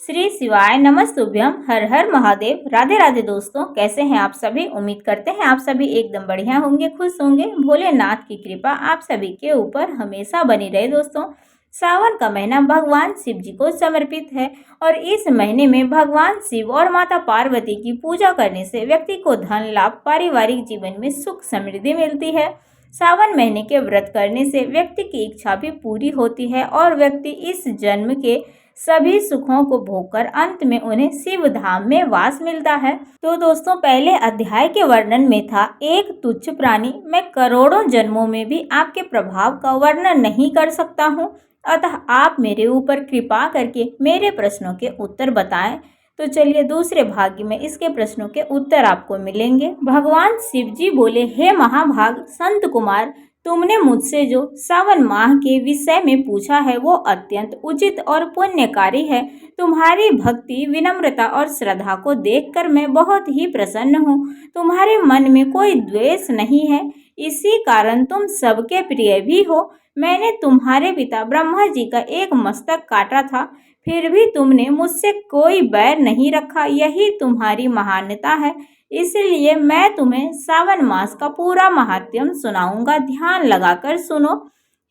श्री शिवाय नमस्तुभ्यम। हर हर महादेव। राधे राधे दोस्तों, कैसे हैं आप सभी। उम्मीद करते हैं आप सभी एकदम बढ़िया होंगे, खुश होंगे। भोलेनाथ की कृपा आप सभी के ऊपर हमेशा बनी रहे। दोस्तों, सावन का महीना भगवान शिव जी को समर्पित है और इस महीने में भगवान शिव और माता पार्वती की पूजा करने से व्यक्ति को धन लाभ, पारिवारिक जीवन में सुख समृद्धि मिलती है। सावन महीने के व्रत करने से व्यक्ति की इच्छा भी पूरी होती है और व्यक्ति इस जन्म के सभी सुखों को भोगकर अंत में उन्हें शिव धाम में वास मिलता है। तो दोस्तों, पहले अध्याय के वर्णन में था एक तुच्छ प्राणी, मैं करोड़ों जन्मों में भी आपके प्रभाव का वर्णन नहीं कर सकता हूँ, अतः आप मेरे ऊपर कृपा करके मेरे प्रश्नों के उत्तर बताएं। तो चलिए, दूसरे भाग में इसके प्रश्नों के उत्तर आपको मिलेंगे। भगवान शिव जी बोले, हे महाभाग संत कुमार, तुमने मुझसे जो सावन माह के विषय में पूछा है वो अत्यंत उचित और पुण्यकारी है। तुम्हारी भक्ति, विनम्रता और श्रद्धा को देखकर मैं बहुत ही प्रसन्न हूँ। तुम्हारे मन में कोई द्वेष नहीं है, इसी कारण तुम सबके प्रिय भी हो। मैंने तुम्हारे पिता ब्रह्मा जी का एक मस्तक काटा था, फिर भी तुमने मुझसे कोई बैर नहीं रखा, यही तुम्हारी महानता है। इसलिए मैं तुम्हें सावन मास का पूरा महात्म्य सुनाऊंगा, ध्यान लगाकर सुनो।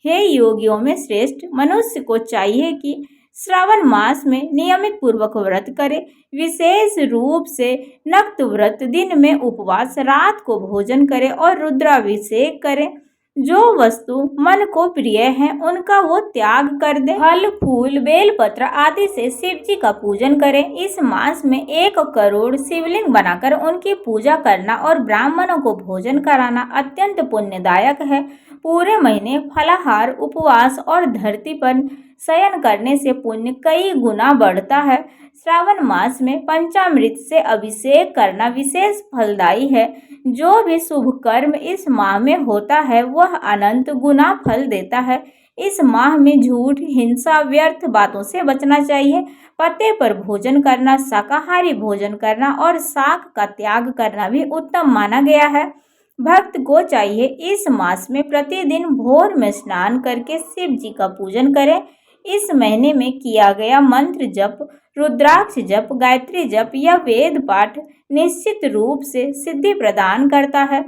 हे योगियों में श्रेष्ठ, मनुष्य को चाहिए कि श्रावण मास में नियमित पूर्वक व्रत करे, विशेष रूप से नक्त व्रत, दिन में उपवास, रात को भोजन करे और रुद्राभिषेक करे। जो वस्तु मन को प्रिय है उनका वो त्याग कर दे। फल, फूल, बेलपत्र आदि से शिव जी का पूजन करें। इस मास में 1 करोड़ शिवलिंग बनाकर उनकी पूजा करना और ब्राह्मणों को भोजन कराना अत्यंत पुण्यदायक है। पूरे महीने फलाहार, उपवास और धरती पर शयन करने से पुण्य कई गुना बढ़ता है। श्रावण मास में पंचामृत से अभिषेक करना विशेष फलदायी है। जो भी शुभ कर्म इस माह में होता है वह अनंत गुना फल देता है। इस माह में झूठ, हिंसा, व्यर्थ बातों से बचना चाहिए। पत्ते पर भोजन करना, शाकाहारी भोजन करना और शाक का त्याग करना भी उत्तम माना गया है। भक्त को चाहिए इस मास में प्रतिदिन भोर में स्नान करके शिव जी का पूजन करें। इस महीने में किया गया मंत्र जप, रुद्राक्ष जप, गायत्री जप या वेद पाठ निश्चित रूप से सिद्धि प्रदान करता है।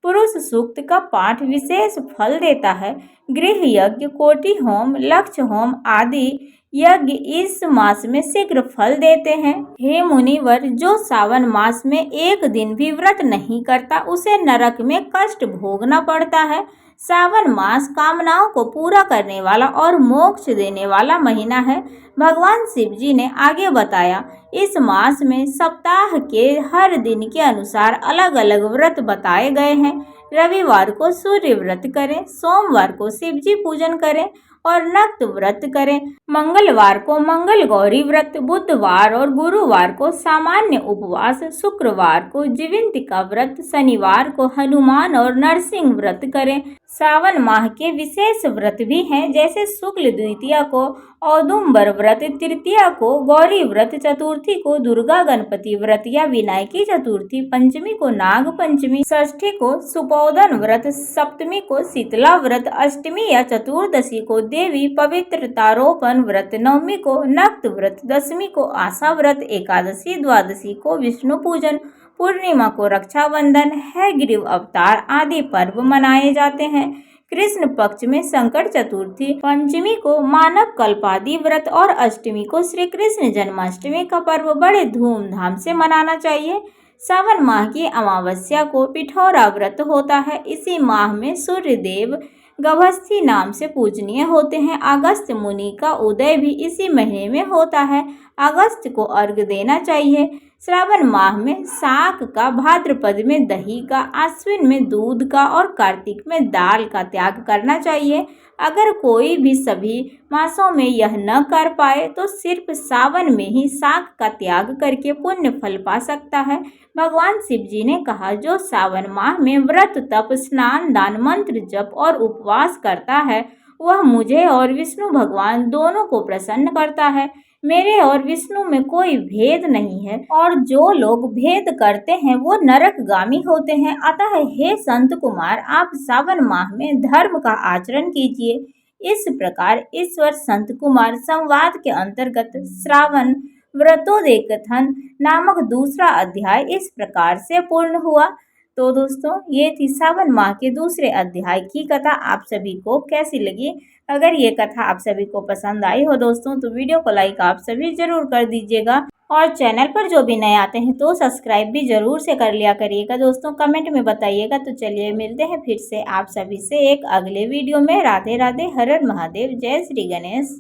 पुरुष सूक्त का पाठ विशेष फल देता है। गृह यज्ञ, कोटि होम, लक्ष्य होम आदि यज्ञ इस मास में शीघ्र फल देते हैं। हे मुनिवर, जो सावन मास में एक दिन भी व्रत नहीं करता उसे नरक में कष्ट भोगना पड़ता है। सावन मास कामनाओं को पूरा करने वाला और मोक्ष देने वाला महीना है। भगवान शिव जी ने आगे बताया, इस मास में सप्ताह के हर दिन के अनुसार अलग अलग व्रत बताए गए हैं। रविवार को सूर्य व्रत करें, सोमवार को शिव जी पूजन करें और नक्त व्रत करें। मंगलवार को मंगल गौरी व्रत, बुधवार और गुरुवार को सामान्य उपवास, शुक्रवार को जीवंतिका व्रत, शनिवार को हनुमान और नरसिंह व्रत करें। सावन माह के विशेष व्रत भी हैं, जैसे शुक्ल द्वितीया को औदुंबर व्रत, तृतीया को गौरी व्रत, चतुर्थी को दुर्गा गणपति व्रत या विनायकी चतुर्थी, पंचमी को नाग पंचमी, षष्ठी को सुपोधन व्रत, सप्तमी को शीतला व्रत, अष्टमी या चतुर्दशी को देवी पवित्रतारोपण व्रत, नवमी को नक्त व्रत, दशमी को आशा व्रत, एकादशी द्वादशी को विष्णु पूजन, पूर्णिमा को रक्षाबंधन, हयग्रीव अवतार आदि पर्व मनाए जाते हैं। कृष्ण पक्ष में संकट चतुर्थी, पंचमी को मानव कल्पादि व्रत और अष्टमी को श्री कृष्ण जन्माष्टमी का पर्व बड़े धूमधाम से मनाना चाहिए। सावन माह की अमावस्या को पिठौरा व्रत होता है। इसी माह में सूर्य देव गभस्थी नाम से पूजनीय होते हैं। अगस्त्य मुनि का उदय भी इसी महीने में होता है। अगस्त को अर्घ्य देना चाहिए। श्रावण माह में शाक का, भाद्रपद में दही का, आश्विन में दूध का और कार्तिक में दाल का त्याग करना चाहिए। अगर कोई भी सभी मासों में यह न कर पाए तो सिर्फ सावन में ही शाक का त्याग करके पुण्य फल पा सकता है। भगवान शिव जी ने कहा, जो सावन माह में व्रत, तप, स्नान, दान, मंत्र जप और उपवास करता है वह मुझे और विष्णु भगवान दोनों को प्रसन्न करता है। मेरे और विष्णु में कोई भेद नहीं है और जो लोग भेद करते हैं वो नरकगामी होते हैं। अतः हे संत कुमार, आप सावन माह में धर्म का आचरण कीजिए। इस प्रकार ईश्वर संत कुमार संवाद के अंतर्गत श्रावण व्रतोदय कथन नामक दूसरा अध्याय इस प्रकार से पूर्ण हुआ। तो दोस्तों ये थी सावन माह के दूसरे अध्याय की कथा। आप सभी को कैसी लगी? अगर ये कथा आप सभी को पसंद आई हो दोस्तों तो वीडियो को लाइक आप सभी जरूर कर दीजिएगा और चैनल पर जो भी नए आते हैं तो सब्सक्राइब भी जरूर से कर लिया करिएगा दोस्तों, कमेंट में बताइएगा। तो चलिए मिलते हैं फिर से आप सभी से एक अगले वीडियो में। राधे राधे, हर हर महादेव, जय श्री गणेश।